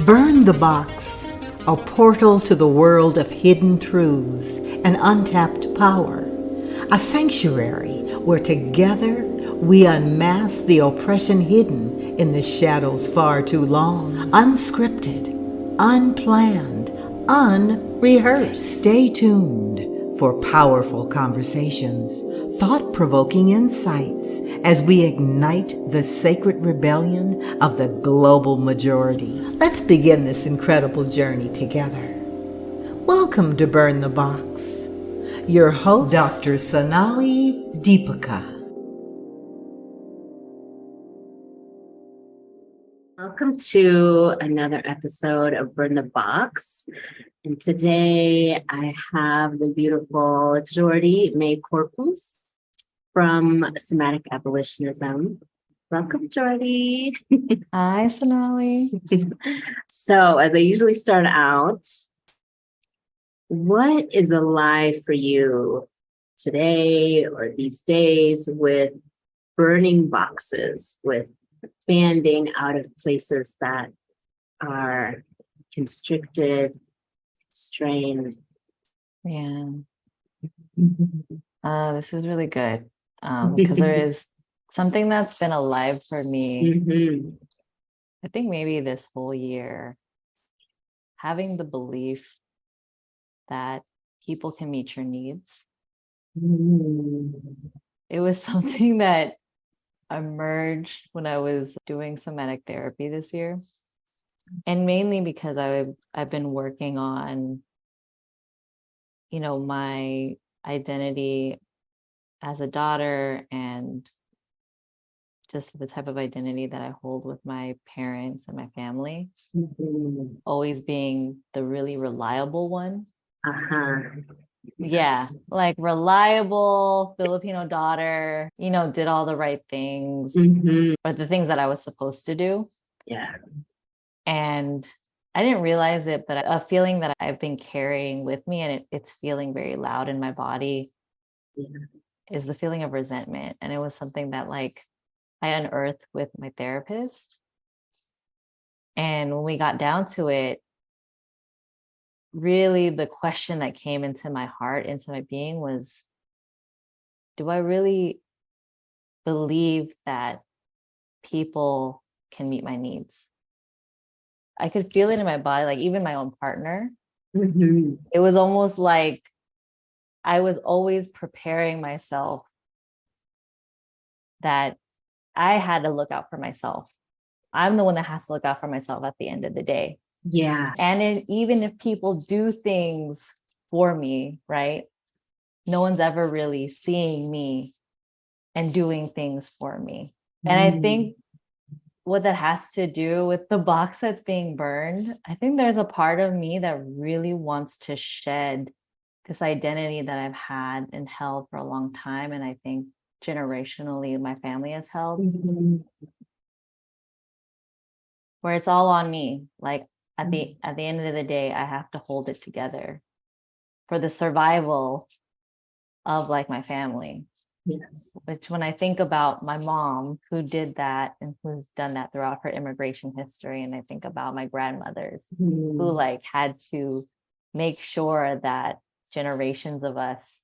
Burn the Box, a portal to the world of hidden truths and untapped power. A sanctuary where together we unmask the oppression hidden in the shadows far too long. Unscripted, unplanned, unrehearsed. Stay tuned for powerful conversations, thought-provoking insights as we ignite the sacred rebellion of the global majority. Let's begin this incredible journey together. Welcome to Burn the Box. Your host, Dr. Sonali Deepika. Welcome to another episode of Burn the Box. And today I have the beautiful Geordee Mae Corpuz from Somatic Abolitionism. Welcome, Geordee. Hi, Sonali. So, as I usually start out, what is alive for you today or these days with burning boxes, with expanding out of places that are constricted, strained? Yeah. This is really good because there is something that's been alive for me. I think maybe this whole year, having the belief that people can meet your needs. It was something that emerged when I was doing somatic therapy this year. And mainly because I've been working on, my identity as a daughter and just the type of identity that I hold with my parents and my family, always being the really reliable one. Yeah, like reliable Filipino daughter, did all the right things, or the things that I was supposed to do. Yeah. And I didn't realize it, but a feeling that I've been carrying with me, and it's feeling very loud in my body, is the feeling of resentment. And it was something that I unearthed with my therapist. And when we got down to it, really the question that came into my heart, into my being was, do I really believe that people can meet my needs? I could feel it in my body, like even my own partner. It was almost like I was always preparing myself that I had to look out for myself. I'm the one that has to look out for myself at the end of the day. Yeah. And even if people do things for me, right? No one's ever really seeing me and doing things for me. And I think what that has to do with the box that's being burned, I think there's a part of me that really wants to shed this identity that I've had and held for a long time. And I think generationally my family has held, where it's all on me. Like at the end of the day, I have to hold it together for the survival of my family. Yes. Which when I think about my mom who did that and who's done that throughout her immigration history, and I think about my grandmothers who had to make sure that generations of us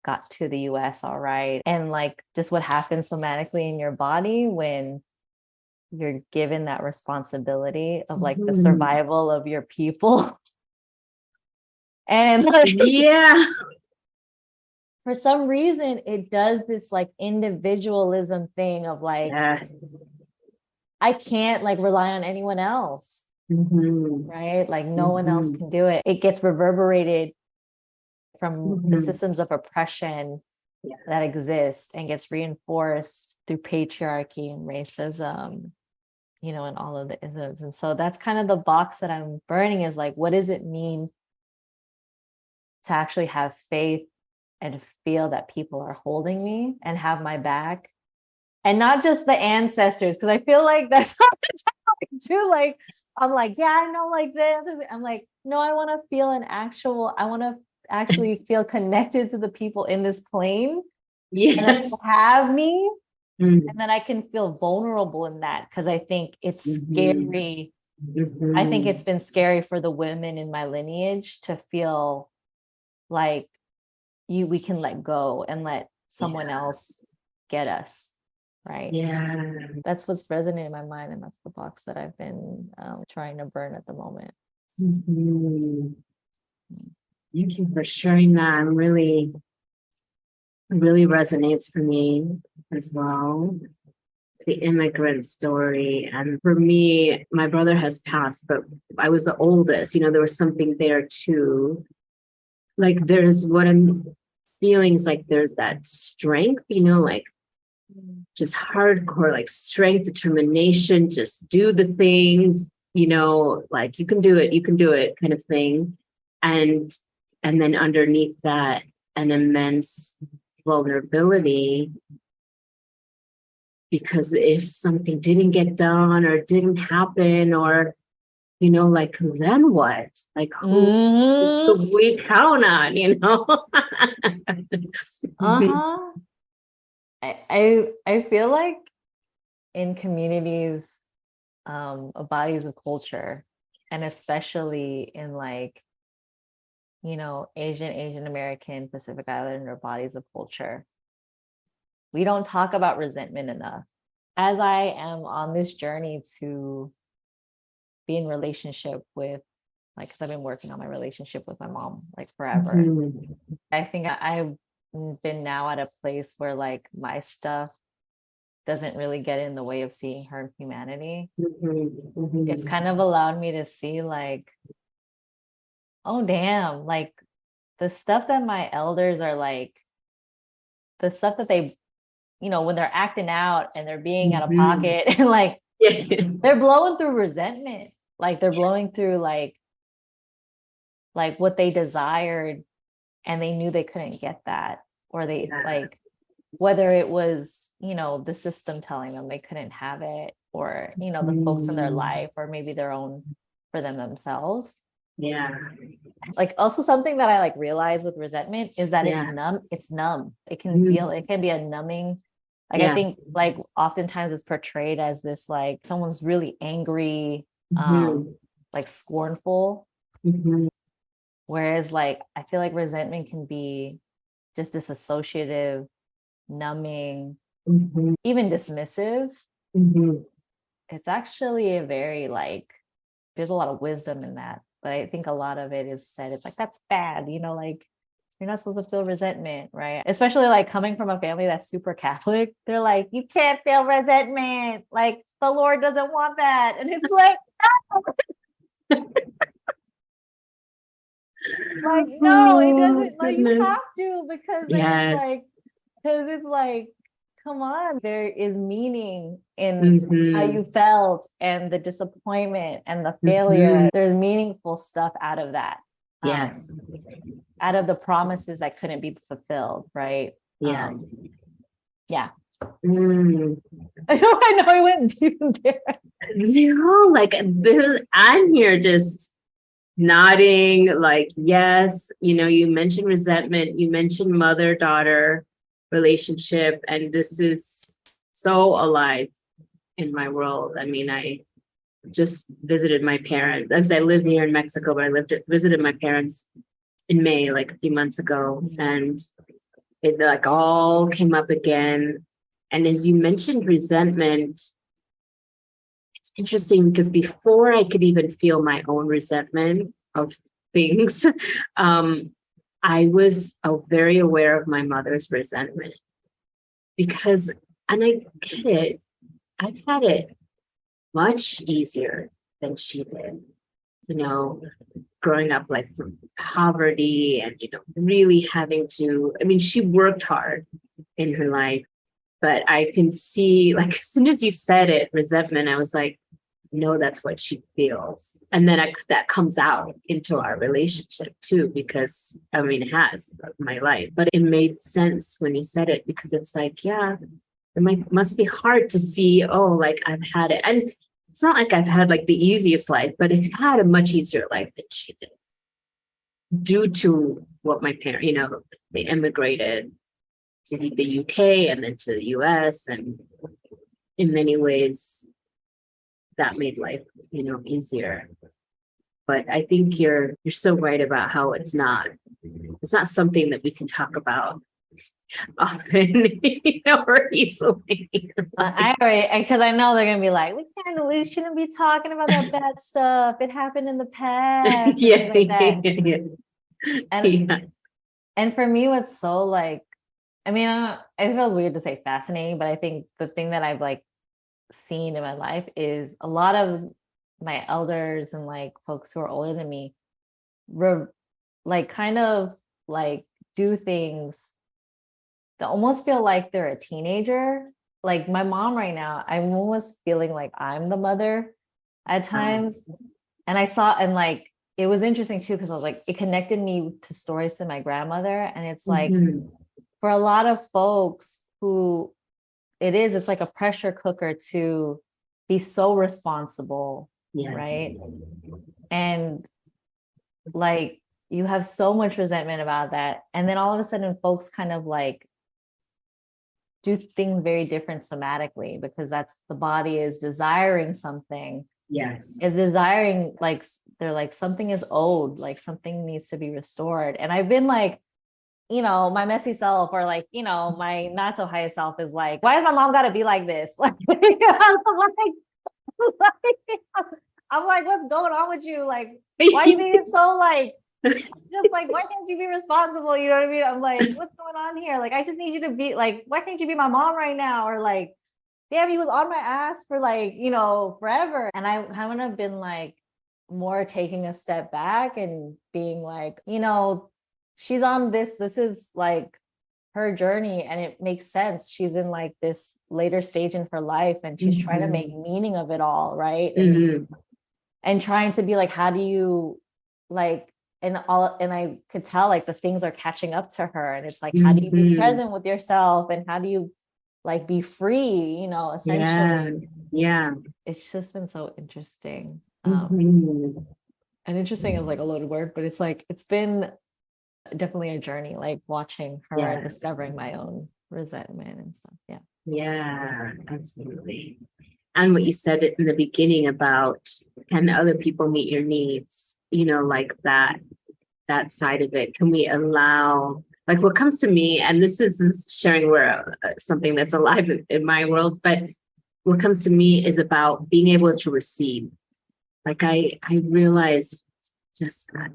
got to the US all right. And just what happens somatically in your body when you're given that responsibility of the survival of your people. And yeah. For some reason, it does this individualism thing of Yes. I can't rely on anyone else, right? No one else can do it. It gets reverberated from the systems of oppression that exist and gets reinforced through patriarchy and racism, and all of the isms. And so that's kind of the box that I'm burning is what does it mean to actually have faith and feel that people are holding me and have my back, and not just the ancestors, because I feel that's too I'm yeah, I know the ancestors. I'm no, I want to feel I want to actually feel connected to the people in this plane. Yes. And have me, and then I can feel vulnerable in that, because I think it's scary I think it's been scary for the women in my lineage to feel like we can let go and let someone else get us. Right. Yeah. That's what's resonating in my mind. And that's the box that I've been trying to burn at the moment. Thank you for sharing that. Really resonates for me as well. The immigrant story. And for me, my brother has passed, but I was the oldest. There was something there too. Like there's what I'm feeling is like there's that strength, like just hardcore, like strength, determination, just do the things, like you can do it kind of thing. And then underneath that, an immense vulnerability, because if something didn't get done or didn't happen, or like then what? Like who could we count on? I feel like in communities, bodies of culture, and especially in like, Asian American, Pacific Islander bodies of culture, we don't talk about resentment enough. As I am on this journey to be in relationship with, like, because I've been working on my relationship with my mom like forever. I think I've been now at a place where like my stuff doesn't really get in the way of seeing her humanity. It's kind of allowed me to see like, oh damn, like the stuff that my elders are like, the stuff that they, when they're acting out and they're being out of pocket and like they're blowing through resentment, like they're blowing through like what they desired and they knew they couldn't get that, or they like, whether it was, the system telling them they couldn't have it, or, the folks in their life, or maybe their own for themselves. Yeah. Like also something that I like realize with resentment is that it's numb. It can feel, it can be a numbing. Like I think like oftentimes it's portrayed as this, like someone's really angry, like scornful. Whereas like, I feel like resentment can be just disassociative, numbing, even dismissive. It's actually a very like, there's a lot of wisdom in that. But I think a lot of it is said, it's like, that's bad, like you're not supposed to feel resentment, right? Especially like coming from a family that's super Catholic. They're like, you can't feel resentment. Like the Lord doesn't want that. And it's like, like, no, it doesn't. Like you have to, because it's like, come on, there is meaning in how you felt and the disappointment and the failure. There's meaningful stuff out of that. Out of the promises that couldn't be fulfilled, right? Yeah. I know I went deep there. Like I'm here just nodding, like, yes, you mentioned resentment, you mentioned mother-daughter relationship, and this is so alive in my world. I mean, I just visited my parents, because I live here in Mexico, but I visited my parents in May, like a few months ago, and it like all came up again. And as you mentioned resentment, it's interesting because before I could even feel my own resentment of things, I was very aware of my mother's resentment, because, and I get it, I've had it much easier than she did, growing up like from poverty and, really having to, I mean, she worked hard in her life, but I can see, like, as soon as you said it, resentment, I was like, no, that's what she feels. And then that comes out into our relationship too, because I mean, it has my life, but it made sense when you said it, because it's like, yeah, it must be hard to see, oh, like I've had it. And it's not like I've had like the easiest life, but I've had a much easier life than she did, due to what my parents, they immigrated to the UK and then to the US. And in many ways, that made life, easier. But I think you're so right about how it's not something that we can talk about often, or easily. I already, because I know they're gonna be like, we shouldn't be talking about that bad stuff. It happened in the past, and Yeah, things like that. yeah. And for me, what's so like, I mean, it feels weird to say fascinating, but I think the thing that I've like seen in my life is a lot of my elders and like folks who are older than me, like kind of like do things that almost feel like they're a teenager. Like my mom right now, I'm almost feeling like I'm the mother at times. And and like, it was interesting too, because I was like, it connected me to stories to my grandmother. And it's like, for a lot of folks who it's like a pressure cooker to be so responsible, Yes. right? And like, you have so much resentment about that. And then all of a sudden, folks kind of like do things very different somatically, because that's the body is desiring something. Yes. Is desiring, like, they're like, something is owed, like something needs to be restored. And I've been like, my messy self, or like, my not so high self is like, why does my mom got to be like this? Like, I'm like, what's going on with you? Like, why are you being so like, just like, why can't you be responsible? You know what I mean? I'm like, what's going on here? Like, I just need you to be like, why can't you be my mom right now? Or like, damn, he was on my ass for like, forever. And I kind of been like more taking a step back and being like, she's on this is like her journey, and it makes sense. She's in like this later stage in her life, and she's trying to make meaning of it all, right? And trying to be like, how do you like, and I could tell like the things are catching up to her, and it's like, how do you be present with yourself, and how do you like be free, essentially. Yeah. It's just been so interesting. And interesting is like a loaded word, but it's like, it's been definitely a journey, like watching her and discovering my own resentment and stuff. Yeah, absolutely. And what you said in the beginning about, can other people meet your needs, like that side of it. Can we allow, like, what comes to me, and this is sharing where something that's alive in my world, but what comes to me is about being able to receive. Like I realize just I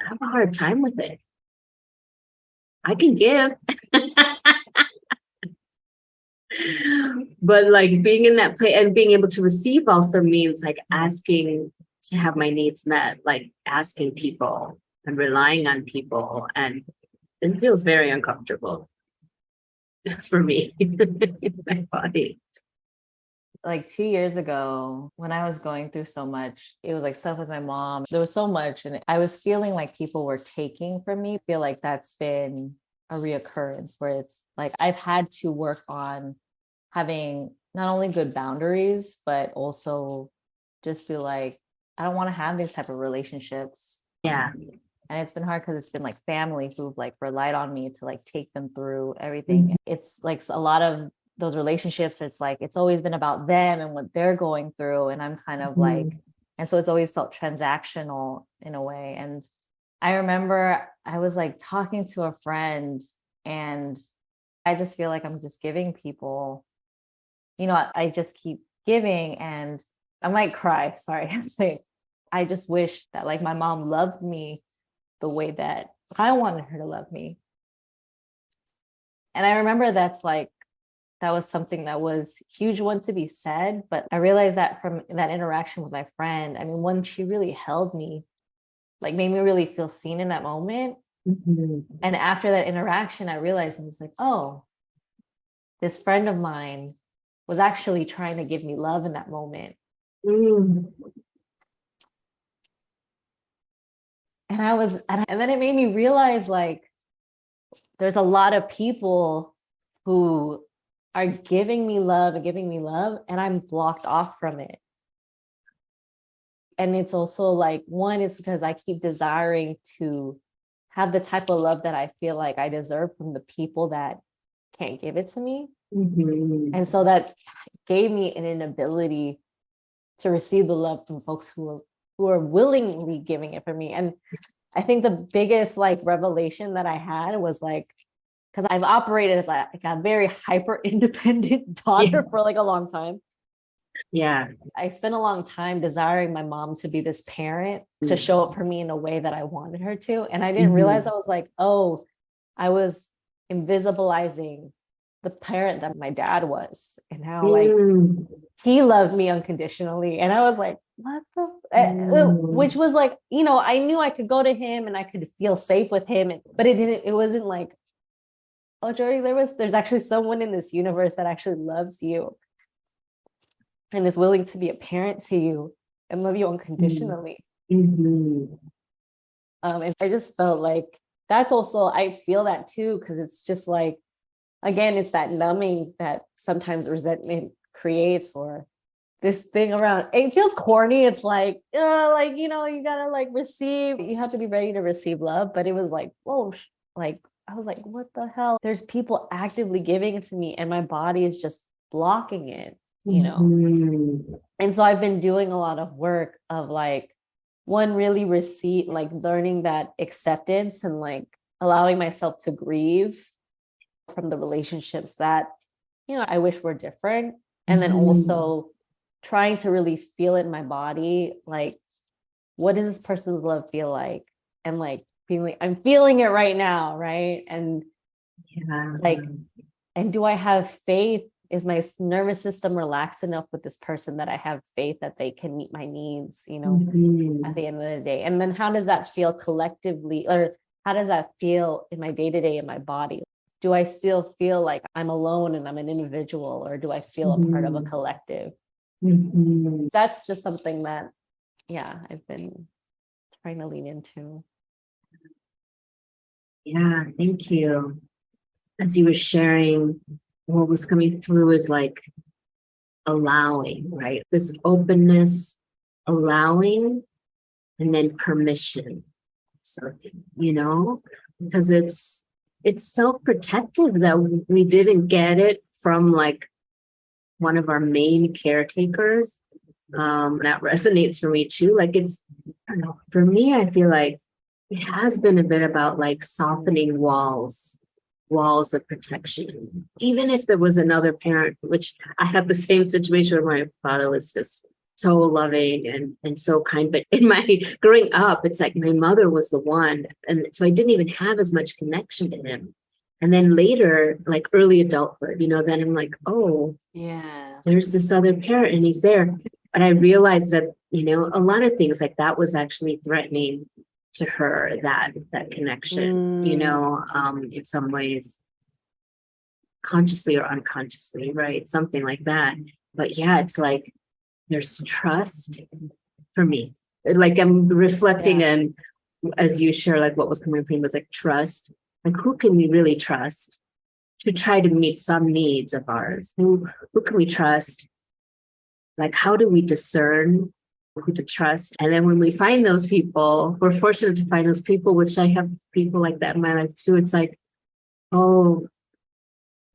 have a hard time with it. I can give. But like being in that place and being able to receive also means like asking to have my needs met, like asking people and relying on people. And it feels very uncomfortable for me in my body. Like 2 years ago, when I was going through so much, it was like stuff with my mom. There was so much, and I was feeling like people were taking from me. I feel like that's been a reoccurrence, where it's like I've had to work on having not only good boundaries, but also just feel like I don't want to have these type of relationships. Yeah. And it's been hard because it's been like family who've like relied on me to like take them through everything. It's like a lot of those relationships, it's like it's always been about them and what they're going through, and I'm kind of like, and so it's always felt transactional in a way. And I remember I was like talking to a friend, and I just feel like I'm just giving people, I just keep giving, and I might cry, sorry. I just wish that like my mom loved me the way that I wanted her to love me. And I remember that was something that was huge one to be said, but I realized that from that interaction with my friend, I mean, when she really held me, like made me really feel seen in that moment. And after that interaction, I realized I was like, oh, this friend of mine was actually trying to give me love in that moment. And then it made me realize like, there's a lot of people who are giving me love, and I'm blocked off from it. And it's also like, one, it's because I keep desiring to have the type of love that I feel like I deserve from the people that can't give it to me. And so that gave me an inability to receive the love from folks who are willingly giving it for me. And I think the biggest like revelation that I had was like, because I've operated as like a very hyper independent daughter for like a long time. Yeah. I spent a long time desiring my mom to be this parent, to show up for me in a way that I wanted her to. And I didn't realize, I was like, oh, I was invisibilizing the parent that my dad was, and how like he loved me unconditionally. And I was like, what the, which was like, you know, I knew I could go to him and I could feel safe with him, but it wasn't like, oh, Geordie, there's actually someone in this universe that actually loves you and is willing to be a parent to you and love you unconditionally. And I just felt like that's also, I feel that too, because it's just like, again, it's that numbing that sometimes resentment creates, or this thing around, it feels corny. It's like, you know, you gotta like receive, you have to be ready to receive love. But it was like, whoa, like, I was like, what the hell? There's people actively giving it to me and my body is just blocking it, you know? And so I've been doing a lot of work of like, one, really like learning that acceptance and like allowing myself to grieve from the relationships that, you know, I wish were different. And then also trying to really feel it in my body. Like, what does this person's love feel like? And like being like, I'm feeling it right now. Right. And like, and do I have faith? Is my nervous system relaxed enough with this person that I have faith that they can meet my needs, you know, at the end of the day? And then how does that feel collectively, or how does that feel in my day-to-day in my body? Do I still feel like I'm alone and I'm an individual, or do I feel a part of a collective? That's just something that, yeah, I've been trying to lean into. Yeah, thank you. As you were sharing, what was coming through is like allowing, right? This openness, allowing, and then permission. So, you know, because it's self-protective that we didn't get it from like one of our main caretakers. That resonates for me too. Like it's, I don't know, for me, I feel like it has been a bit about like softening walls of protection. Even if there was another parent, which I had the same situation where my father was just so loving and so kind. But in my growing up, it's like my mother was the one. And so I didn't even have as much connection to him. And then later, like early adulthood, you know, then I'm like, oh, yeah, there's this other parent and he's there. But I realized that, you know, a lot of things like that was actually threatening to her, that connection, you know, in some ways, consciously or unconsciously, right? Something like that. But yeah, it's like there's trust for me. Like I'm reflecting and as you share, like what was coming from me was like trust. Like who can we really trust to try to meet some needs of ours? Who can we trust? Like how do we discern who to trust? And then when we find those people, we're fortunate to find those people, which I have people like that in my life too. It's like, oh,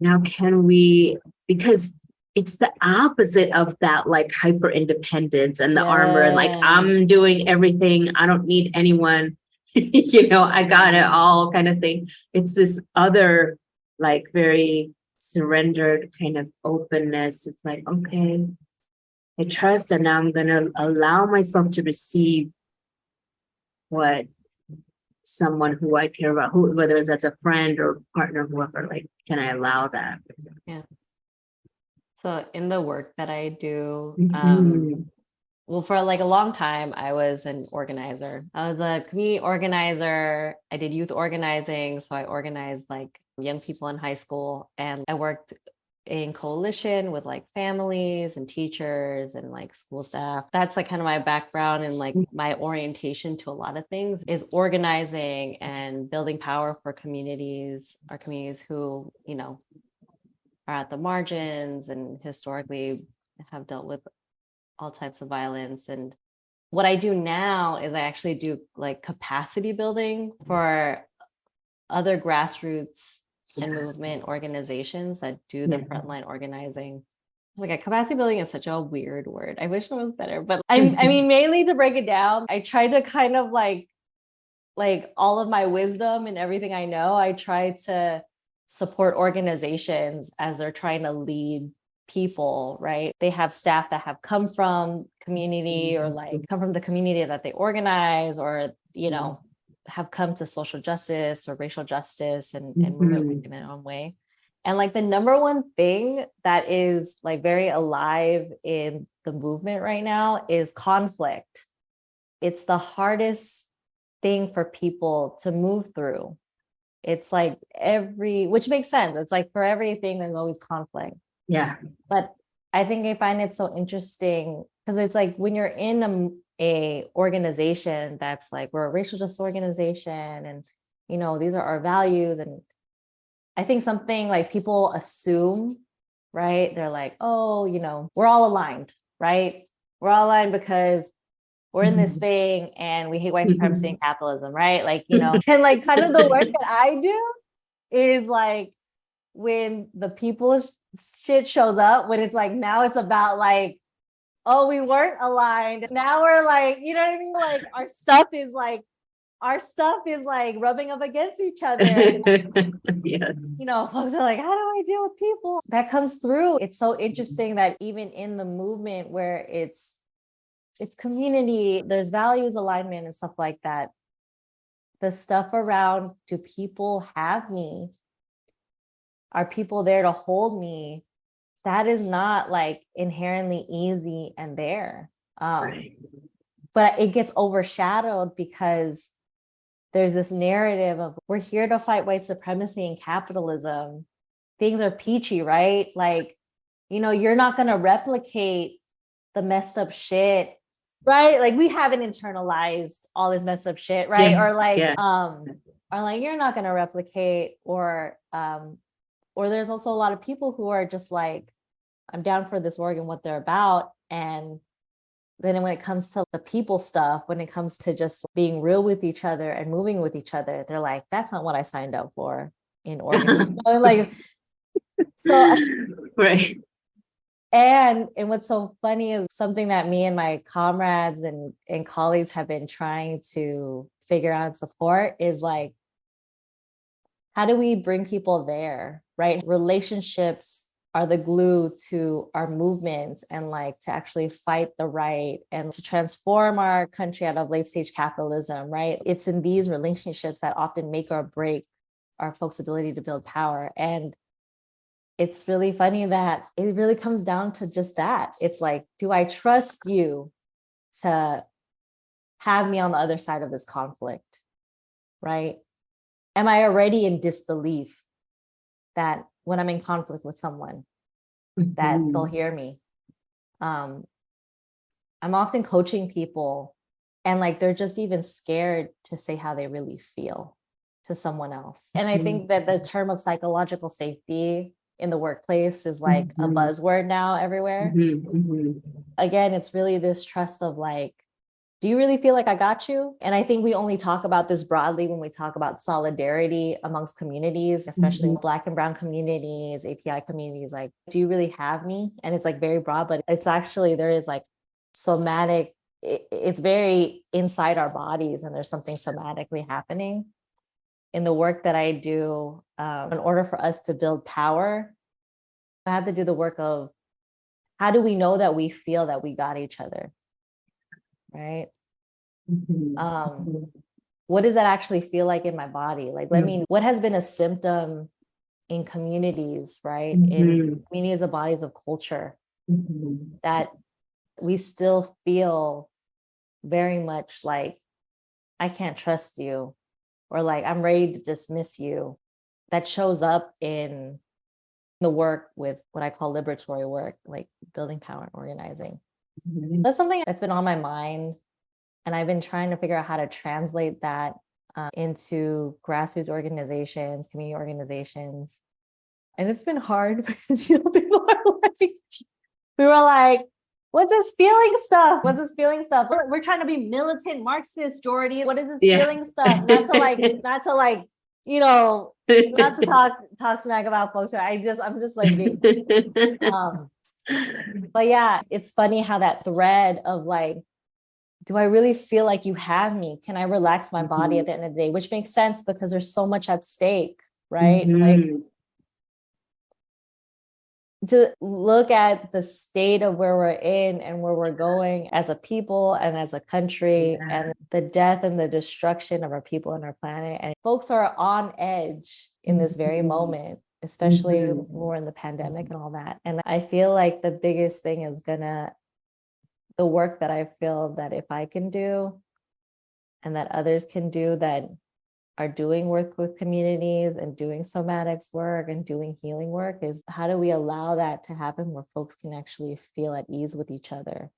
now can we, because it's the opposite of that like hyper independence and the armor and like I'm doing everything, I don't need anyone, you know, I got it all kind of thing. It's this other like very surrendered kind of openness. It's like, okay, I trust, and now I'm going to allow myself to receive what someone who I care about, who, whether it's as a friend or partner, whoever, like, can I allow that? Yeah. So in the work that I do, well, for like a long time, I was an organizer. I was a community organizer. I did youth organizing. So I organized like young people in high school, and I worked in coalition with like families and teachers and like school staff. That's like kind of my background, and like my orientation to a lot of things is organizing and building power for communities, our communities who, you know, are at the margins and historically have dealt with all types of violence. And what I do now is I actually do like capacity building for other grassroots and movement organizations that do the frontline organizing. Like capacity building is such a weird word. I wish it was better, but I mean, mainly to break it down, I try to kind of like all of my wisdom and everything I know, I try to support organizations as they're trying to lead people, right? They have staff that have come from community or like come from the community that they organize, or, you know, have come to social justice or racial justice and move it like in their own way. And like the number one thing that is like very alive in the movement right now is conflict. It's the hardest thing for people to move through. It's like which makes sense. It's like for everything, there's always conflict. Yeah. But I think I find it so interesting because it's like when you're in a organization that's like, we're a racial justice organization and, you know, these are our values. And I think something like people assume, right? They're like, oh, you know, we're all aligned, right? We're all aligned because we're in this thing and we hate white supremacy and capitalism, right? Like, you know, and like kind of the work that I do is like when the people shit shows up, when it's like, now it's about like, oh, we weren't aligned. Now we're like, you know what I mean? Like our stuff is like rubbing up against each other. Yes. You know, folks are like, how do I deal with people? That comes through. It's so interesting that even in the movement where it's community, there's values alignment and stuff like that. The stuff around, do people have me? Are people there to hold me? That is not like inherently easy and there. Right. But it gets overshadowed because there's this narrative of we're here to fight white supremacy and capitalism. Things are peachy, right? Like, you know, you're not going to replicate the messed up shit, right? Like we haven't internalized all this messed up shit, right? Yeah. Or like, Yeah. or like you're not going to replicate, or there's also a lot of people who are just like, I'm down for this org and what they're about. And then when it comes to the people stuff, when it comes to just being real with each other and moving with each other, they're like, that's not what I signed up for in Oregon. Like, so right. And what's so funny is something that me and my comrades and colleagues have been trying to figure out and support is like, how do we bring people there, right? Relationships are the glue to our movements and like to actually fight the right and to transform our country out of late stage capitalism, right? It's in these relationships that often make or break our folks' ability to build power. And it's really funny that it really comes down to just that. It's like, do I trust you to have me on the other side of this conflict, right? Am I already in disbelief that when I'm in conflict with someone, that they'll hear me? I'm often coaching people and like, they're just even scared to say how they really feel to someone else. And I think that the term of psychological safety in the workplace is like a buzzword now everywhere. Again, it's really this trust of like, do you really feel like I got you? And I think we only talk about this broadly when we talk about solidarity amongst communities, especially Black and Brown communities, API communities. Like, do you really have me? And it's like very broad, but it's actually, there is like somatic, it's very inside our bodies, and there's something somatically happening in the work that I do. In order for us to build power, I have to do the work of how do we know that we feel that we got each other? Right? What does that actually feel like in my body? Like, what has been a symptom in communities, right? In communities of bodies of culture, that we still feel very much like, I can't trust you, or like, I'm ready to dismiss you. That shows up in the work with what I call liberatory work, like building power and organizing. That's something that's been on my mind. And I've been trying to figure out how to translate that into grassroots organizations, community organizations. And it's been hard because, you know, people are like, we were like, what's this feeling stuff? What's this feeling stuff? We're trying to be militant Marxist, Geordie. What is this feeling stuff? Not to like, you know, not to talk smack about folks. I'm just like being, But yeah, it's funny how that thread of like, do I really feel like you have me? Can I relax my body at the end of the day? Which makes sense because there's so much at stake, right? Like to look at the state of where we're in and where we're going as a people and as a country, and the death and the destruction of our people and our planet. And folks are on edge in this very moment, especially when we're in the pandemic and all that. And I feel like the biggest thing is the work that I feel that if I can do and that others can do that are doing work with communities and doing somatics work and doing healing work is how do we allow that to happen where folks can actually feel at ease with each other?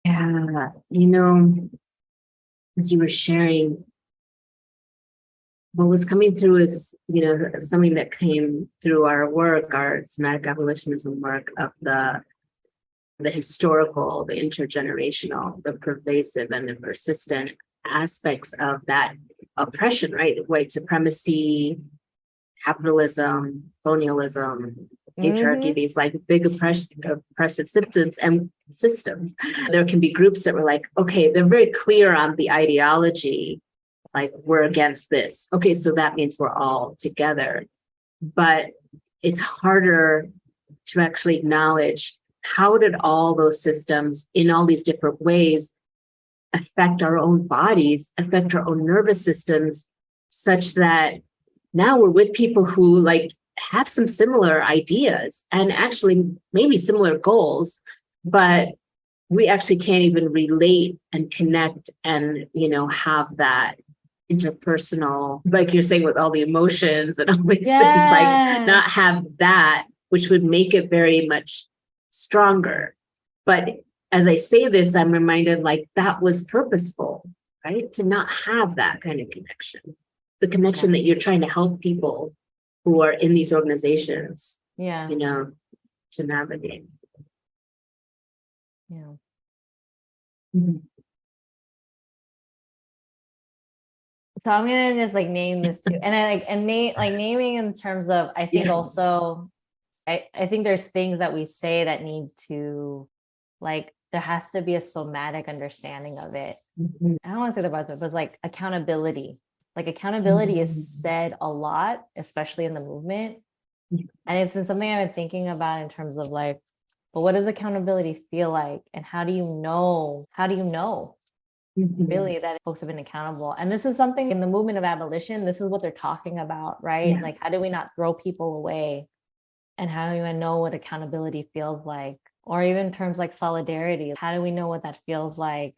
Yeah, you know, as you were sharing, what was coming through is, you know, something that came through our work, our somatic abolitionism work of the historical, the intergenerational, the pervasive and the persistent aspects of that oppression, right? White supremacy, capitalism, colonialism, patriarchy, these like big oppressive symptoms and systems. There can be groups that were like, okay, they're very clear on the ideology, like we're against this. Okay, so that means we're all together. But it's harder to actually acknowledge how did all those systems in all these different ways affect our own bodies, affect our own nervous systems, such that now we're with people who like have some similar ideas and actually maybe similar goals, but we actually can't even relate and connect and, you know, have that interpersonal, like you're saying, with all the emotions and all these things, like not have that, which would make it very much stronger. But as I say this, I'm reminded like that was purposeful, right? To not have that kind of connection, the connection that you're trying to help people who are in these organizations, you know, to navigate. So I'm gonna just like name this too, and I like naming in terms of I think also I think there's things that we say that need to like there has to be a somatic understanding of it. I don't want to say the buzzword, but it's like accountability. Like accountability is said a lot, especially in the movement, and it's been something I've been thinking about in terms of like, but what does accountability feel like, and how do you know? Really that folks have been accountable. And this is something in the movement of abolition, this is what they're talking about, right? Like, how do we not throw people away? And how do we know what accountability feels like? Or even in terms like solidarity, how do we know what that feels like?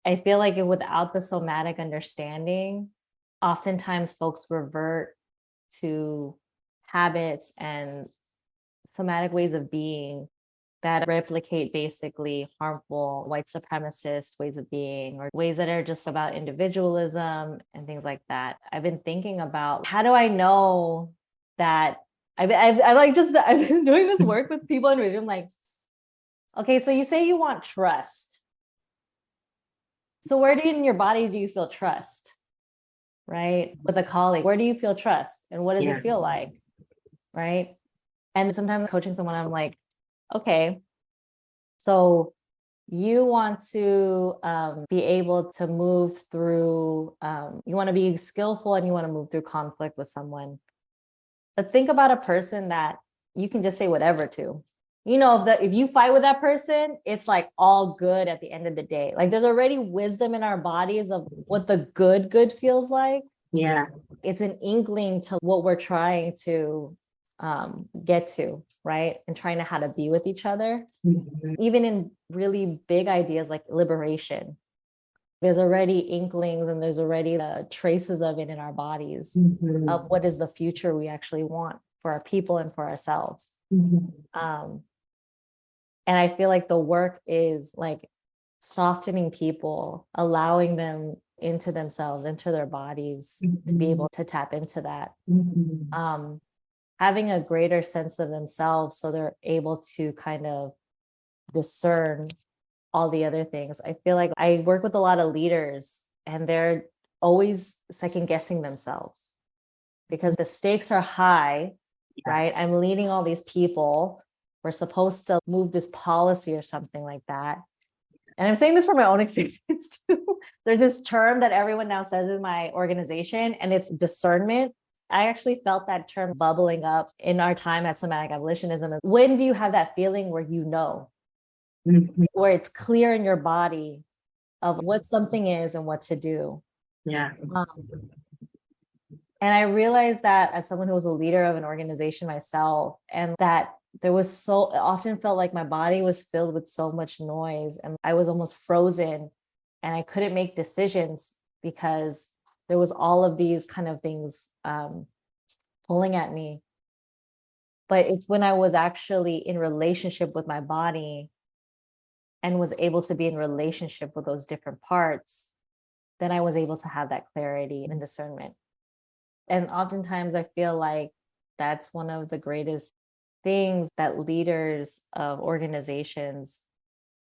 I feel like without the somatic understanding, oftentimes folks revert to habits and somatic ways of being that replicate basically harmful white supremacist ways of being or ways that are just about individualism and things like that. I've been thinking about how do I know that I've been doing this work with people in region like, okay, so you say you want trust. So where in your body do you feel trust? Right? With a colleague, where do you feel trust? And what does it feel like? Right? And sometimes coaching someone, I'm like, okay, so you want to be able to move through, you want to be skillful and you want to move through conflict with someone. But think about a person that you can just say whatever to. You know, if you fight with that person, it's like all good at the end of the day. Like there's already wisdom in our bodies of what the good feels like. Yeah. It's an inkling to what we're trying to get to, right? And trying to how to be with each other. Even in really big ideas like liberation, there's already inklings and there's already traces of it in our bodies of what is the future we actually want for our people and for ourselves. And I feel like the work is like softening people, allowing them into themselves, into their bodies, to be able to tap into that. Having a greater sense of themselves so they're able to kind of discern all the other things. I feel like I work with a lot of leaders and they're always second guessing themselves because the stakes are high right? I'm leading all these people. We're supposed to move this policy or something like that. And I'm saying this from my own experience too. There's this term that everyone now says in my organization, and it's discernment. I actually felt that term bubbling up in our time at somatic abolitionism. When do you have that feeling where you know, where it's clear in your body of what something is and what to do? Yeah. And I realized that as someone who was a leader of an organization myself, and that there was it often felt like my body was filled with so much noise and I was almost frozen and I couldn't make decisions because there was all of these kind of things pulling at me. But it's when I was actually in relationship with my body and was able to be in relationship with those different parts, then I was able to have that clarity and discernment. And oftentimes I feel like that's one of the greatest things that leaders of organizations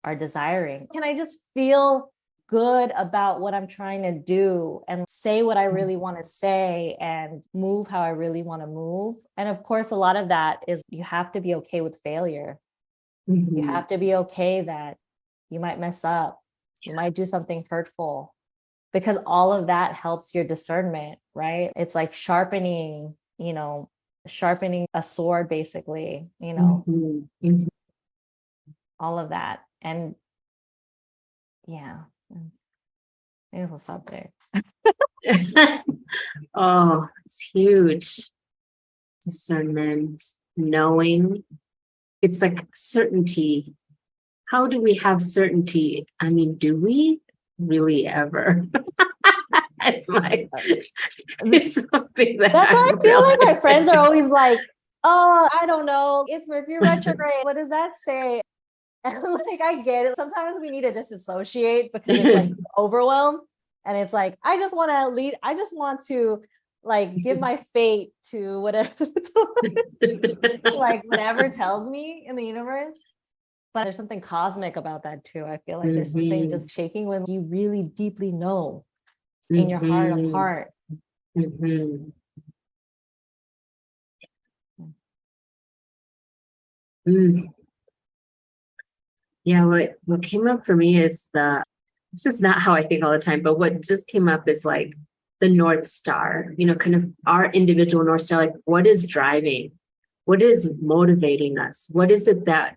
are desiring. Can I just feel good about what I'm trying to do and say what I really want to say and move how I really want to move? And of course, a lot of that is you have to be okay with failure. You have to be okay that you might mess up. You might do something hurtful, because all of that helps your discernment, right? It's like sharpening a sword, basically, all of that. And yeah, maybe we'll stop there. Oh, it's huge. Discernment, knowing. It's like certainty. How do we have certainty? I mean, do we really ever? It's something that that's why I feel like my friends are always like, oh, I don't know, it's Mercury retrograde, what does that say? And like, I get it. Sometimes we need to disassociate because it's like overwhelmed, and it's like I just want to lead. I just want to like give my fate to whatever, like whatever tells me in the universe. But there's something cosmic about that too. I feel like there's something just shaking when you really deeply know in your heart of heart. Yeah, what came up for me is this is not how I think all the time, but what just came up is like the North Star, kind of our individual North Star, like what is driving, what is motivating us? What is it that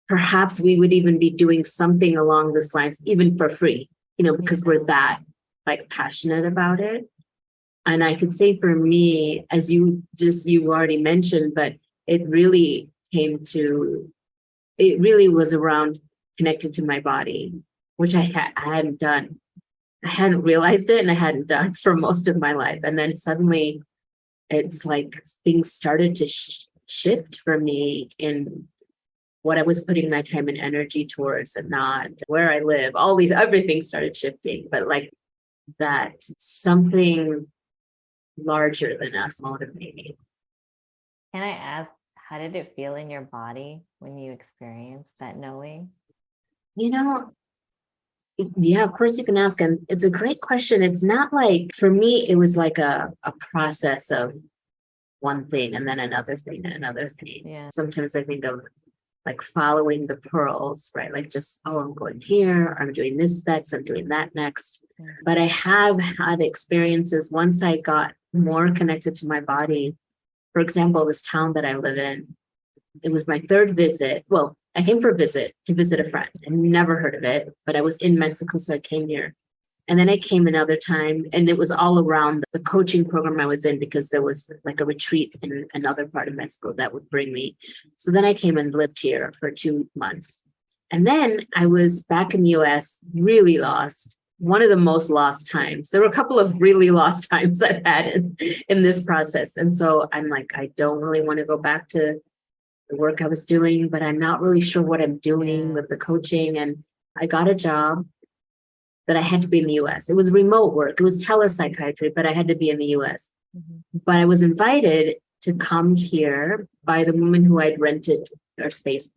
perhaps we would even be doing something along this lines, even for free, because we're that like passionate about it. And I could say for me, as you already mentioned, but it really was around connected to my body, which I hadn't done. I hadn't realized it and I hadn't done for most of my life. And then suddenly it's like things started to shift for me in what I was putting my time and energy towards and not where I live. Everything started shifting, but like that something larger than us motivating. Can I ask, how did it feel in your body when you experienced that knowing? Yeah, of course you can ask. And it's a great question. It's not like, for me, it was like a process of one thing and then another thing and another thing. Yeah. Sometimes I think of like following the pearls, right? Like just, I'm going here, I'm doing this next, I'm doing that next. But I have had experiences once I got more connected to my body. For example, this town that I live in, it was my third visit. Well, I came for a visit to visit a friend. I never heard of it, but I was in Mexico, so I came here. And then I came another time, and it was all around the coaching program I was in, because there was like a retreat in another part of Mexico that would bring me. So then I came and lived here for 2 months. And then I was back in the US, really lost. One of the most lost times. There were a couple of really lost times I've had in this process. And so I'm like, I don't really want to go back to the work I was doing, but I'm not really sure what I'm doing with the coaching. And I got a job that I had to be in the US. It was remote work. It was telepsychiatry, but I had to be in the US. But I was invited to come here by the woman who I'd rented our space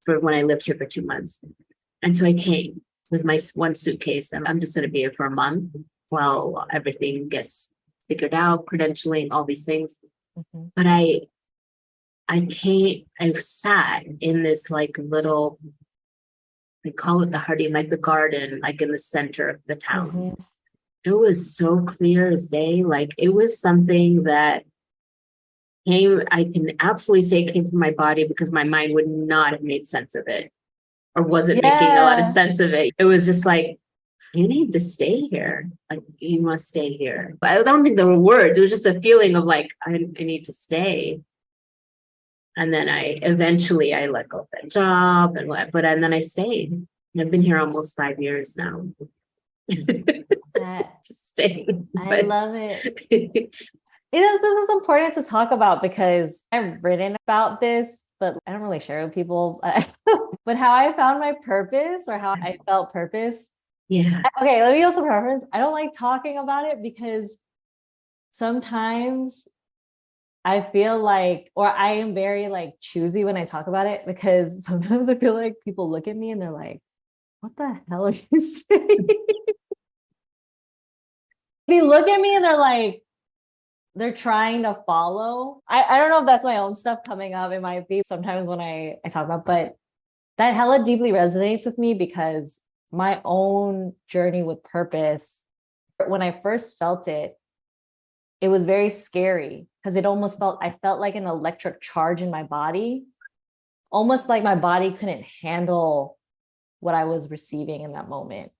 for when I lived here for 2 months. And so I came with my one suitcase, and I'm just going to be here for a month while everything gets figured out, credentialing, all these things. But I sat in this like little, they call it the Hardy, like the garden, like in the center of the town. It was so clear as day. Like it was something that came, I can absolutely say it came from my body because my mind would not have made sense of it or wasn't making a lot of sense of it. It was just like, you need to stay here. Like you must stay here. But I don't think there were words. It was just a feeling of like, I need to stay. And then I let go of that job and then I stayed. And I've been here almost 5 years now. Staying. I love it. This is important to talk about because I've written about this, but I don't really share it with people. But how I found my purpose or how I felt purpose. Yeah. Okay, let me also preference. I don't like talking about it because sometimes I feel like, or I am very like choosy when I talk about it because sometimes I feel like people look at me and they're like, what the hell are you saying? They look at me and they're like, they're trying to follow. I don't know if that's my own stuff coming up. It might be sometimes when I talk about, but that hella deeply resonates with me because my own journey with purpose, when I first felt it, it was very scary because I felt like an electric charge in my body, almost like my body couldn't handle what I was receiving in that moment.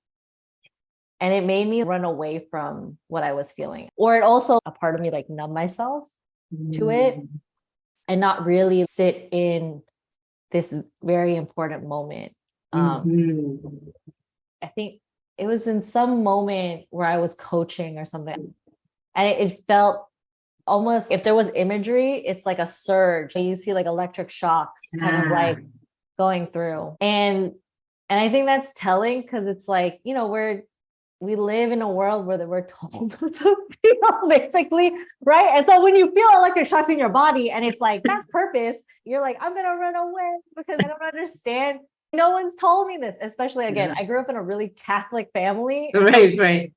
And it made me run away from what I was feeling. Or it also, a part of me like numb myself to it and not really sit in this very important moment. I think it was in some moment where I was coaching or something. And it felt almost, if there was imagery, it's like a surge. You see like electric shocks kind of like going through. And I think that's telling because it's like, you know, we live in a world where we're told to feel basically, right? And so when you feel electric shocks in your body and it's like, that's purpose, you're like, I'm going to run away because I don't understand. No one's told me this, especially again, I grew up in a really Catholic family. Right.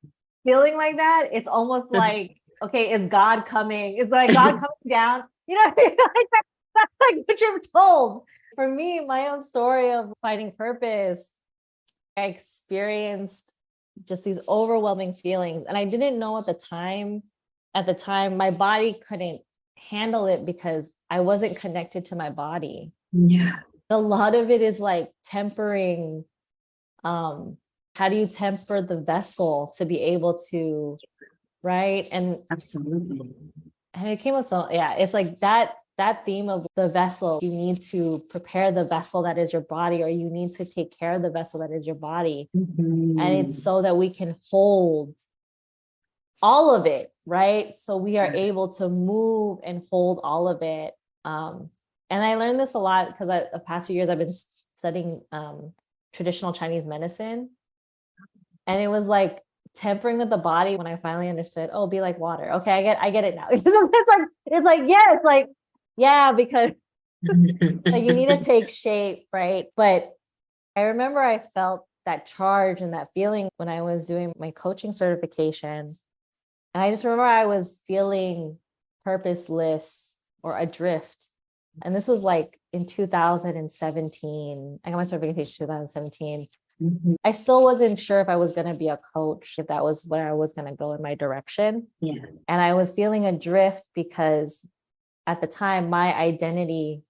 Feeling like that, it's almost like, okay, is God coming? Is like God coming down? You know, that's like what you're told. For me, my own story of finding purpose, I experienced just these overwhelming feelings. And I didn't know at the time, my body couldn't handle it because I wasn't connected to my body. Yeah. A lot of it is like tempering. How do you temper the vessel to be able to, right? And absolutely. And it came up so, yeah, it's like that theme of the vessel. You need to prepare the vessel that is your body, or you need to take care of the vessel that is your body. And it's so that we can hold all of it, right? So we are able to move and hold all of it. And I learned this a lot because the past few years I've been studying traditional Chinese medicine. And it was like tempering with the body when I finally understood, oh, be like water. Okay, I get it now. It's like, yeah, because like you need to take shape, right? But I remember I felt that charge and that feeling when I was doing my coaching certification. And I just remember I was feeling purposeless or adrift. And this was like in 2017. I got my certification in 2017. I still wasn't sure if I was going to be a coach, if that was where I was going to go in my direction. Yeah. And I was feeling adrift because at the time, my identity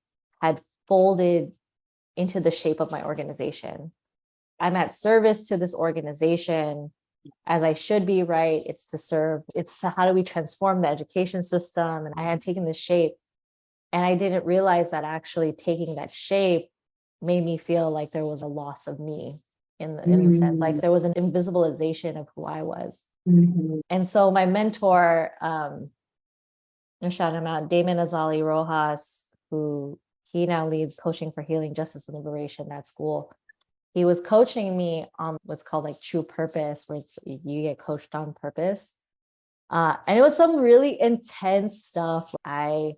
had folded into the shape of my organization. I'm at service to this organization as I should be, right? It's to serve. It's to how do we transform the education system? And I had taken this shape. And I didn't realize that actually taking that shape made me feel like there was a loss of me. In the sense, like there was an invisibilization of who I was. And so my mentor, I'm shouting him out, Damon Azali Rojas, who he now leads coaching for healing, justice, and liberation, that school. He was coaching me on what's called like true purpose, where you get coached on purpose. And it was some really intense stuff. I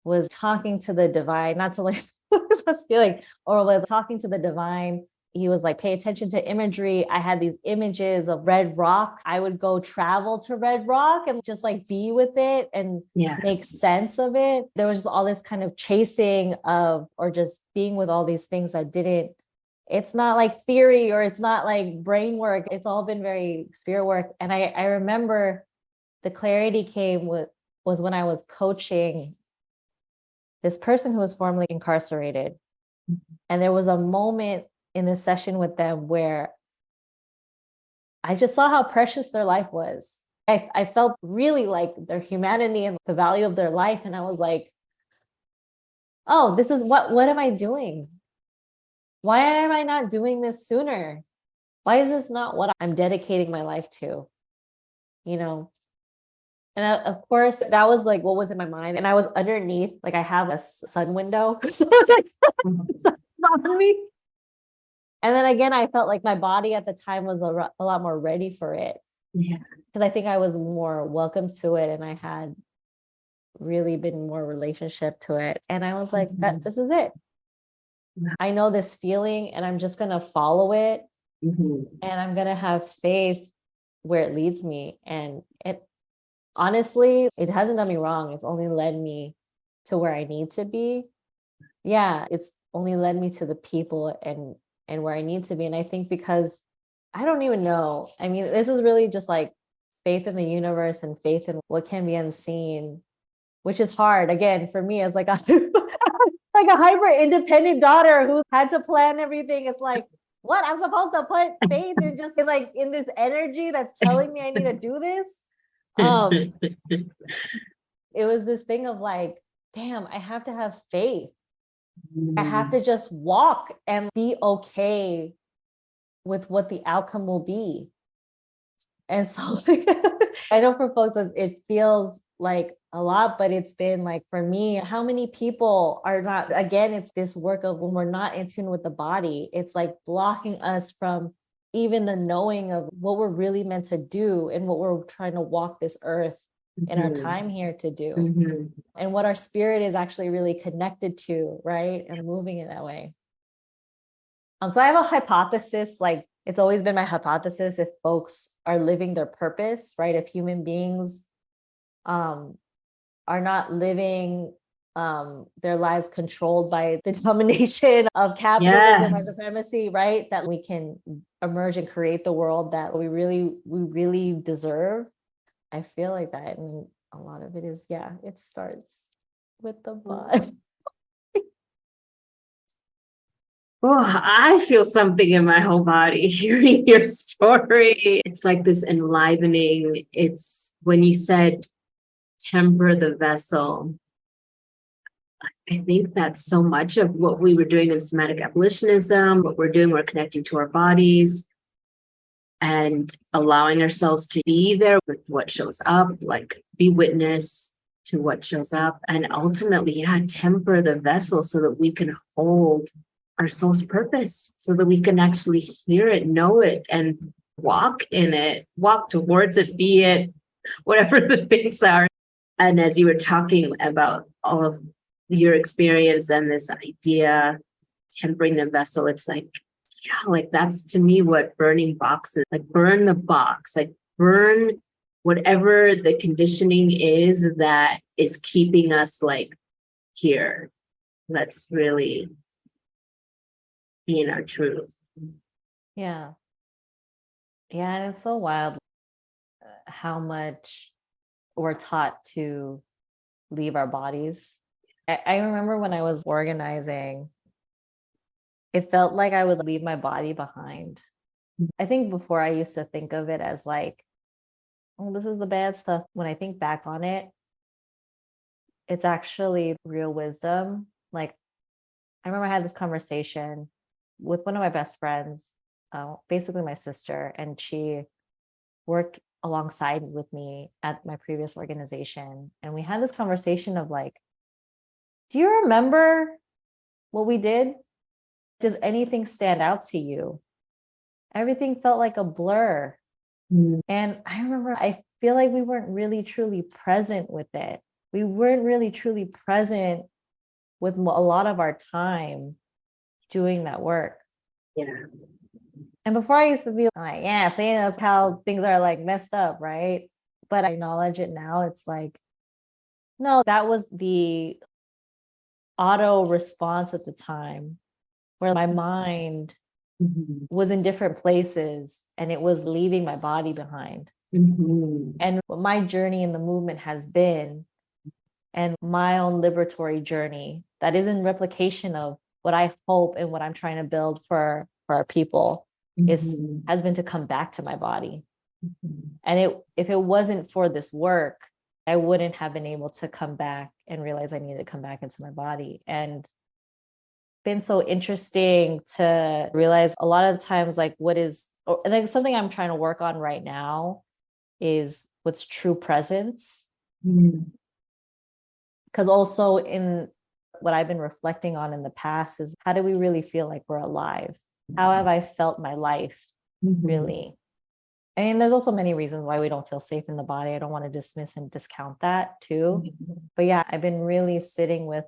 was talking to the divine, not to like feeling, or was talking to the divine he was like, pay attention to imagery. I had these images of red rocks. I would go travel to Red Rock and just like be with it and make sense of it. There was just all this kind of chasing of, or just being with all these things that it's not like theory or it's not like brain work. It's all been very spirit work. And I remember the clarity was when I was coaching this person who was formerly incarcerated. And there was a moment in this session with them where I just saw how precious their life was. I felt really like their humanity and the value of their life. And I was like, oh, this is what am I doing? Why am I not doing this sooner? Why is this not what I'm dedicating my life to? You know? And of course, that was like what was in my mind. And I was underneath, like I have a sun window. So I was like, on me. And then again, I felt like my body at the time was a lot more ready for it. Yeah. Because I think I was more welcome to it. And I had really been more relationship to it. And I was like, this is it. I know this feeling and I'm just going to follow it. And I'm going to have faith where it leads me. And honestly, it hasn't done me wrong. It's only led me to where I need to be. Yeah, it's only led me to the people and where I need to be. And I think because I don't even know. I mean, this is really just like faith in the universe and faith in what can be unseen, which is hard. Again, for me as like a like a hyper independent daughter who had to plan everything. It's like, what? I'm supposed to put faith in just like in this energy that's telling me I need to do this. It was this thing of like, damn, I have to have faith. I have to just walk and be okay with what the outcome will be. And so I know for folks, it feels like a lot, but it's been like, for me, how many people are not, again, it's this work of when we're not in tune with the body, it's like blocking us from even the knowing of what we're really meant to do and what we're trying to walk this earth in our time here to do, and what our spirit is actually really connected to, right? And moving in that way. So I have a hypothesis, like it's always been my hypothesis, if folks are living their purpose, right? If human beings are not living their lives controlled by the domination of capitalism and supremacy, right? That we can emerge and create the world that we really deserve. I feel like that. And a lot of it is, it starts with the body. Oh, I feel something in my whole body hearing your story. It's like this enlivening. It's when you said temper the vessel. I think that's so much of what we were doing in somatic abolitionism, what we're doing, we're connecting to our bodies and allowing ourselves to be there with what shows up, like be witness to what shows up. And ultimately, temper the vessel so that we can hold our soul's purpose, so that we can actually hear it, know it, and walk in it, walk towards it, be it, whatever the things are. And as you were talking about all of your experience and this idea, tempering the vessel, it's like, like that's to me what burning boxes, like burn the box, like burn whatever the conditioning is that is keeping us like here. Let's really be in our truth. Yeah. And it's so wild how much we're taught to leave our bodies. I remember when I was organizing, it felt like I would leave my body behind. I think before I used to think of it as like, oh, this is the bad stuff. When I think back on it, it's actually real wisdom. Like, I remember I had this conversation with one of my best friends, basically my sister, and she worked alongside with me at my previous organization. And we had this conversation of like, do you remember what we did? Does anything stand out to you? Everything felt like a blur. And I remember, I feel like we weren't really truly present with it. We weren't really truly present with a lot of our time doing that work. Yeah. And before I used to be like, yeah, saying that's how things are like messed up, right? But I acknowledge it now. It's like, no, that was the auto response at the time where my mind Mhm. was in different places and it was leaving my body behind. Mhm. And what my journey in the movement has been, and my own liberatory journey that is in replication of what I hope and what I'm trying to build for our people is Mhm. has been to come back to my body. Mhm. And if it wasn't for this work, I wouldn't have been able to come back and realize I needed to come back into my body. And been so interesting to realize a lot of the times, like what is, or like something I'm trying to work on right now is what's true presence. Mhm. Because also in what I've been reflecting on in the past is how do we really feel like we're alive? How have I felt my life Mhm. really? And there's also many reasons why we don't feel safe in the body. I don't want to dismiss and discount that too. But yeah, I've been really sitting with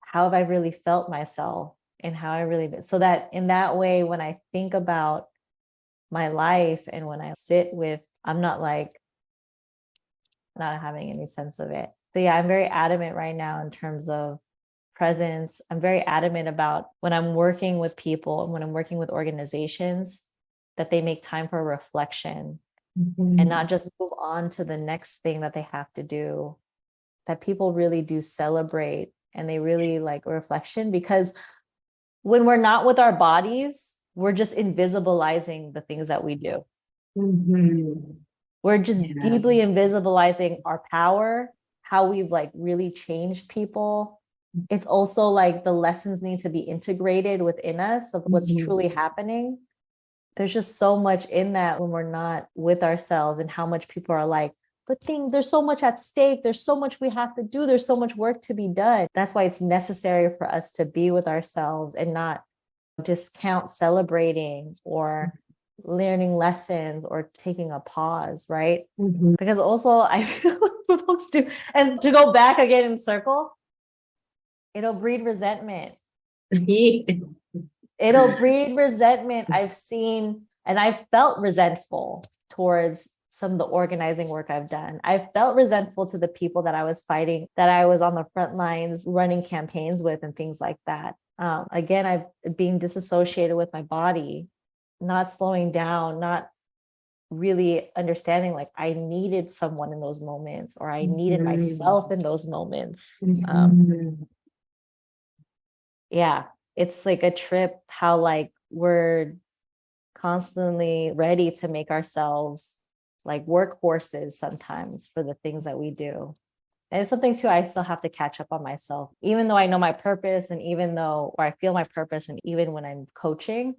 how have I really felt myself and how I really been, so that in that way, when I think about my life and when I sit with, I'm not like not having any sense of it. So yeah, I'm very adamant right now in terms of presence. I'm very adamant about when I'm working with people and when I'm working with organizations that they make time for reflection and not just move on to the next thing that they have to do, that people really do celebrate and they really like reflection, because when we're not with our bodies, we're just invisibilizing the things that we do. Mhm. We're just Yeah. deeply invisibilizing our power, how we've like really changed people. It's also like the lessons need to be integrated within us of what's Mhm. truly happening. There's just so much in that when we're not with ourselves, and how much people are like, but there's so much at stake. There's so much we have to do. There's so much work to be done. That's why it's necessary for us to be with ourselves and not discount celebrating or learning lessons or taking a pause, right? Mhm. Because also I feel like folks do, and to go back again in circle, it'll breed resentment. It'll breed resentment. I've seen and I've felt resentful towards some of the organizing work I've done. I felt resentful to the people that I was fighting, that I was on the front lines running campaigns with and things like that. Again, I've been disassociated with my body, not slowing down, not really understanding like I needed someone in those moments or I needed myself in those moments. Mhm. Yeah, it's like a trip how like we're constantly ready to make ourselves like workhorses sometimes for the things that we do. And it's something too, I still have to catch up on myself, even though I know my purpose and even though, or I feel my purpose. And even when I'm coaching,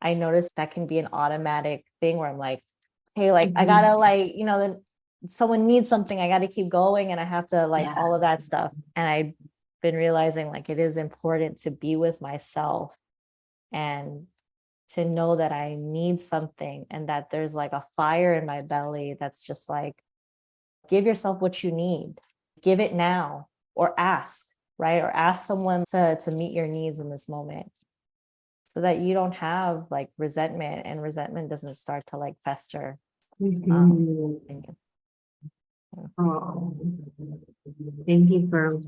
I notice that can be an automatic thing where I'm like, hey, like I gotta like, then someone needs something, I gotta keep going and I have to like Yeah. all of that stuff. And I've been realizing like it is important to be with myself and to know that I need something and that there's like a fire in my belly that's just like, give yourself what you need, give it now, or ask, right? Or ask someone to meet your needs in this moment so that you don't have like resentment and resentment doesn't start to like fester. Mhm. And Oh, thank you for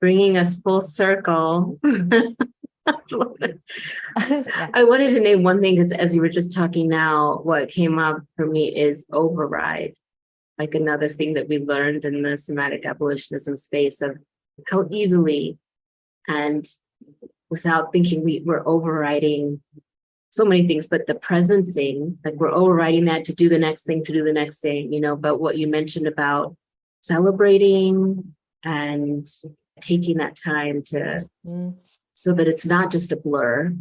bringing us full circle. yeah. I wanted to name one thing because as you were just talking now, what came up for me is override. Like another thing that we learned in the somatic abolitionism space of how easily and without thinking we're overriding so many things, but the presencing, like we're overriding that to do the next thing, to do the next thing, but what you mentioned about celebrating and taking that time to, Mm. so that it's not just a blur,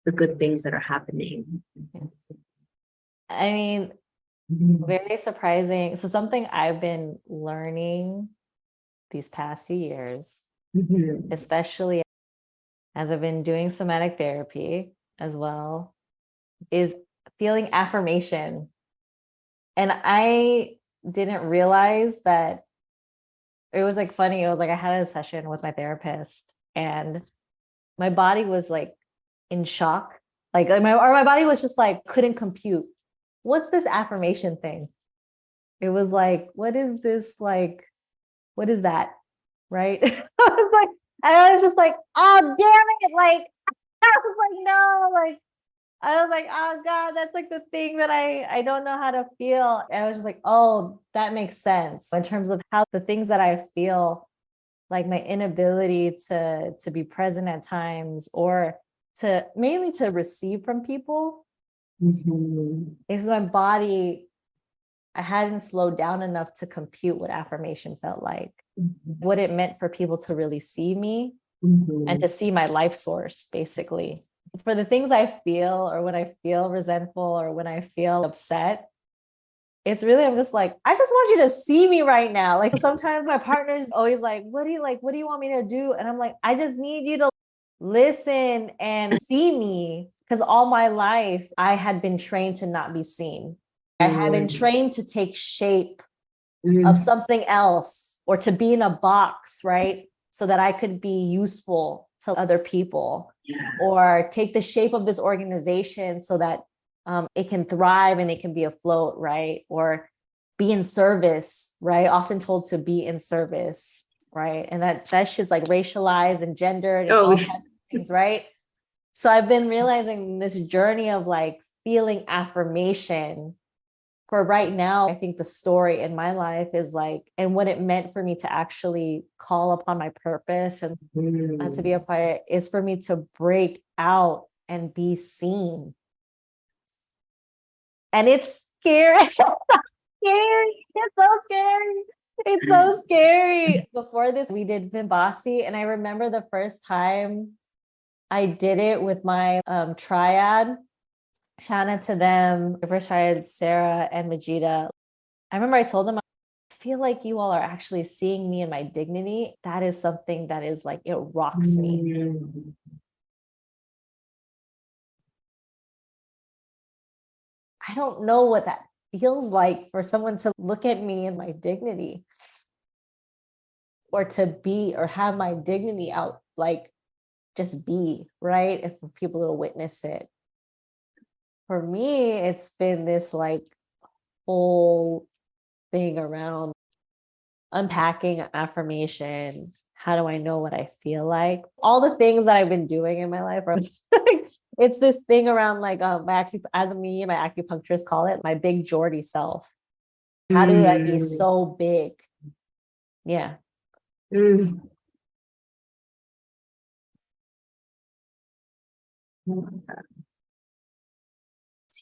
the good things that are happening. I mean, very surprising. So something I've been learning these past few years, Mhm. especially as I've been doing somatic therapy as well, is feeling affirmation. And I didn't realize that it was like funny. It was like I had a session with my therapist and my body was like in shock. Like my body was just like, couldn't compute. What's this affirmation thing? It was like, what is this? Like, what is that? Right? I was just like, oh, damn it. Like, I was like, no, like, I was like, oh God, that's like the thing that I don't know how to feel. And I was just like, oh, that makes sense in terms of how the things that I feel, like my inability to be present at times, or to mainly to receive from people, is my body. I hadn't slowed down enough to compute what affirmation felt like, what it meant for people to really see me and to see my life source, basically. For the things I feel, or when I feel resentful, or when I feel upset, it's really, I'm just like, I just want you to see me right now. Like sometimes my partner's always like, what do you want me to do? And I'm like, I just need you to listen and see me. Because all my life I had been trained to not be seen. I had been trained to take shape of something else, or to be in a box, right? So that I could be useful to other people, or take the shape of this organization so that it can thrive and it can be afloat, right? Or be in service, right? Often told to be in service, right? And that shit's like racialized and gendered and all kinds of things, right? So I've been realizing this journey of like feeling affirmation. For right now, I think the story in my life is like, and what it meant for me to actually call upon my purpose and to be a part is for me to break out and be seen. And it's scary. It's so scary. It's so scary. It's so scary. Before this, we did Vimbasi. And I remember the first time I did it with my triad. Shout out to them. I first tried Sarah and Majida. I remember I told them, I feel like you all are actually seeing me in my dignity. That is something that is like, it rocks me. I don't know what that feels like for someone to look at me in my dignity, or to be, or have my dignity out, like just be, right? And for people to witness it. For me, it's been this like whole thing around unpacking affirmation. How do I know what I feel like? All the things that I've been doing in my life are like, it's this thing around like as me and my acupuncturist call it, my big Geordie self. How do I be so big? Yeah. It's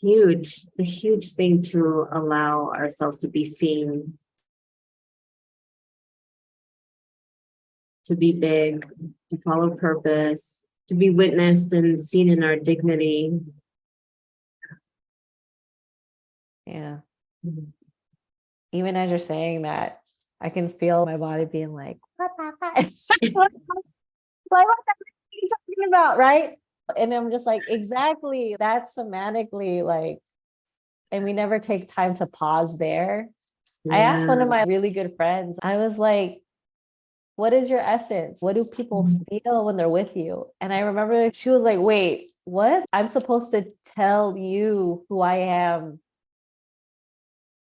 huge. It's a huge thing to allow ourselves to be seen, to be big, to follow purpose, to be witnessed and seen in our dignity. Yeah. Even as you're saying that, I can feel my body being like, what are you talking about, right? And I'm just like, exactly, that's somatically like, and we never take time to pause there. I asked one of my really good friends, I was like, what is your essence? What do people feel when they're with you? And I remember she was like, wait, what? I'm supposed to tell you who I am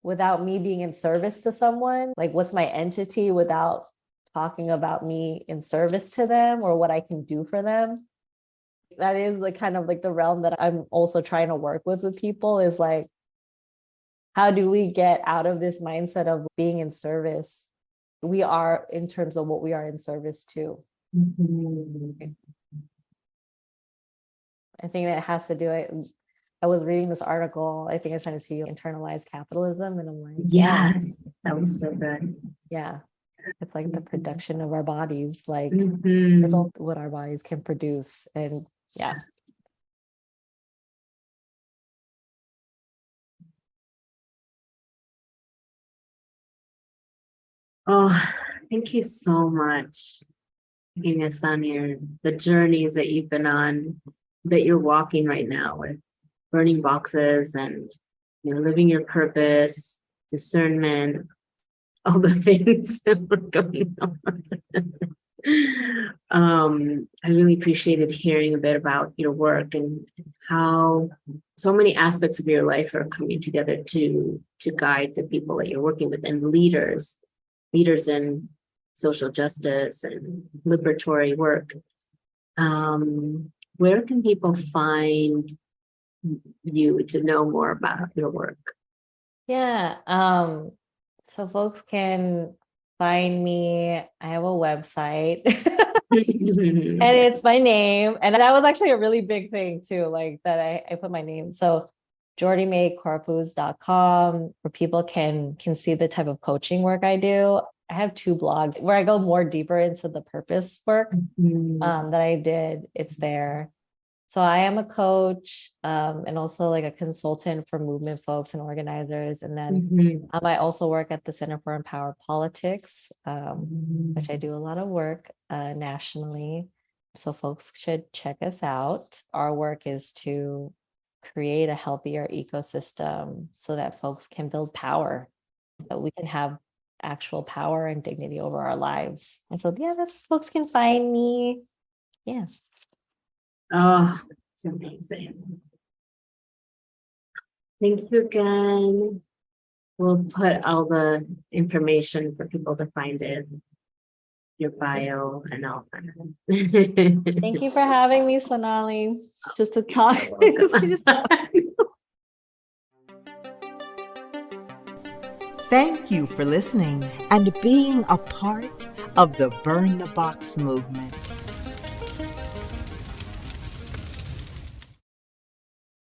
without me being in service to someone? Like, what's my entity without talking about me in service to them, or what I can do for them? That is like kind of like the realm that I'm also trying to work with people, is like, how do we get out of this mindset of being in service? We are, in terms of what we are in service to. I think that has to do it. I was reading this article, I think I sent it to you, internalized capitalism. And I'm like, yes, that was so good. Yeah. It's like the production of our bodies, like it's all what our bodies can produce. And yeah. Oh, thank you so much, taking us on the journeys that you've been on, that you're walking right now with burning boxes and, you know, living your purpose, discernment, all the things that were going on. I really appreciated hearing a bit about your work and how so many aspects of your life are coming together to guide the people that you're working with and leaders in social justice and liberatory work. Where can people find you to know more about your work? Yeah. So folks can find me. I have a website. And it's my name. And that was actually a really big thing too, like that I put my name. So Geordee Mae Corpuz.com, where people can see the type of coaching work I do. I have 2 blogs where I go more deeper into the purpose work that I did. It's there. So I am a coach and also like a consultant for movement folks and organizers. And then I also work at the Center for Empowered Politics, which I do a lot of work nationally. So folks should check us out. Our work is to create a healthier ecosystem so that folks can build power, that we can have actual power and dignity over our lives. And so, yeah, that's where folks can find me. Yeah. Oh, it's amazing. Thank you again. We'll put all the information for people to find it, your bio and all that. Thank you for having me, Sonali. Just to talk. Thank you for listening and being a part of the Burn the Box movement.